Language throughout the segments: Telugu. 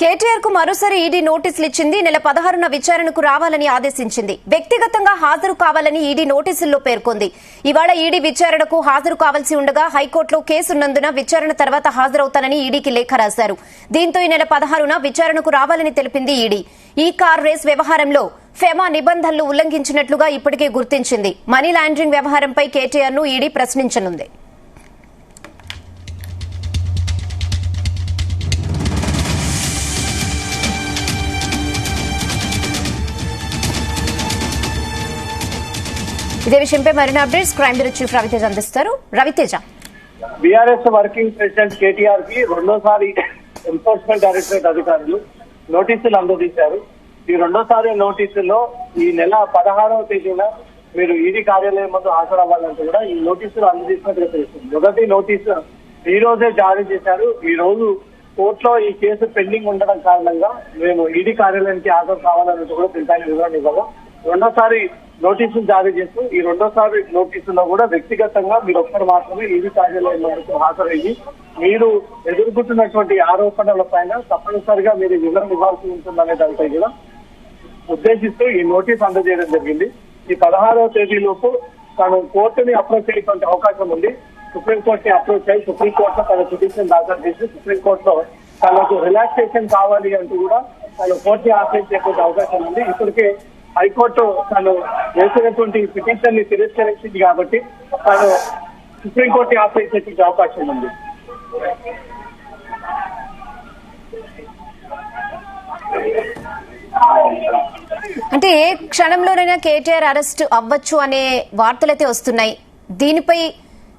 కేటీఆర్ కు మరోసారి ఈడీ నోటీసులు ఇచ్చింది. నెల 16న విచారణకు రావాలని ఆదేశించింది. వ్యక్తిగతంగా హాజరు కావాలని ఈడీ నోటీసుల్లో పేర్కొంది. ఇవాళ ఈడీ విచారణకు హాజరు కావాల్సి ఉండగా హైకోర్టులో కేసున్నందున విచారణ తర్వాత హాజరవుతానని ఈడీకి లేఖ రాశారు. దీంతో ఈ నెల 16న విచారణకు రావాలని తెలిపింది ఈడీ. ఈ కార్ రేస్ వ్యవహారంలో ఫెమా నిబంధనలు ఉల్లంఘించినట్లుగా ఇప్పటికే గుర్తించింది. మనీ లాండరింగ్ వ్యవహారంపై కేటీఆర్ ను ఈడీ ప్రశ్నించనుంది. ఇదే విషయంపై మరిన్ని updates crime bureau chief Raviteja అందిస్తారు. Raviteja, BRS working president KTR కి రెండోసారి ఎన్ఫోర్స్మెంట్ డైరెక్టరేట్ అధికారులు నోటీసులు అందజేశారు. ఈ రెండోసారి నోటీసుల్లో ఈ నెల 16వ తేదీన మీరు ఈడీ కార్యాలయం ముందు హాజరవ్వాలంటూ కూడా ఈ నోటీసులు అందజేసినట్టుగా తెలుస్తుంది. మొదటి నోటీసు ఈ రోజే జారీ చేశారు. ఈ రోజు కోర్టులో ఈ కేసు పెండింగ్ ఉండడం కారణంగా మేము ఈడీ కార్యాలయానికి హాజరు కావాలన్నట్టు కూడా తెలిపైన వివరణ ఇవ్వగా రెండోసారి నోటీసులు జారీ చేస్తూ ఈ రెండోసారి నోటీసుల్లో కూడా వ్యక్తిగతంగా మీరు ఒక్కరు మాత్రమే ఈడీ కార్యాలయం వరకు హాజరయ్యి మీరు ఎదుర్కొంటున్నటువంటి ఆరోపణల పైన తప్పనిసరిగా మీరు వివరణ ఇవ్వాల్సి ఉంటుందనే దానిపై కూడా ఉద్దేశిస్తూ ఈ నోటీస్ అందజేయడం జరిగింది. ఈ 16వ తేదీలోపు తాను కోర్టుని అప్రోచ్ అయ్యేటువంటి అవకాశం ఉంది. సుప్రీంకోర్టుని అప్రోచ్ అయ్యి సుప్రీంకోర్టులో తన పిటిషన్ దాఖలు చేసి సుప్రీంకోర్టులో తనకు రిలాక్సేషన్ కావాలి అంటూ కూడా తను కోర్టుని ఆశ్రయించేటువంటి అవకాశం ఉంది. ఇప్పటికే హైకోర్టు తను వేసినటువంటి పిటిషన్ ని తిరస్కరించింది కాబట్టి తాను సుప్రీంకోర్టుని ఆశ్రయించేటువంటి అవకాశం ఉంది. అంటే ఏ క్షణంలోనైనా కేటీఆర్ అరెస్ట్ అవ్వచ్చు అనే వార్తలైతే వస్తున్నాయి. దీనిపై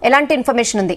ఎలాంటి ఇన్ఫర్మేషన్ ఉంది?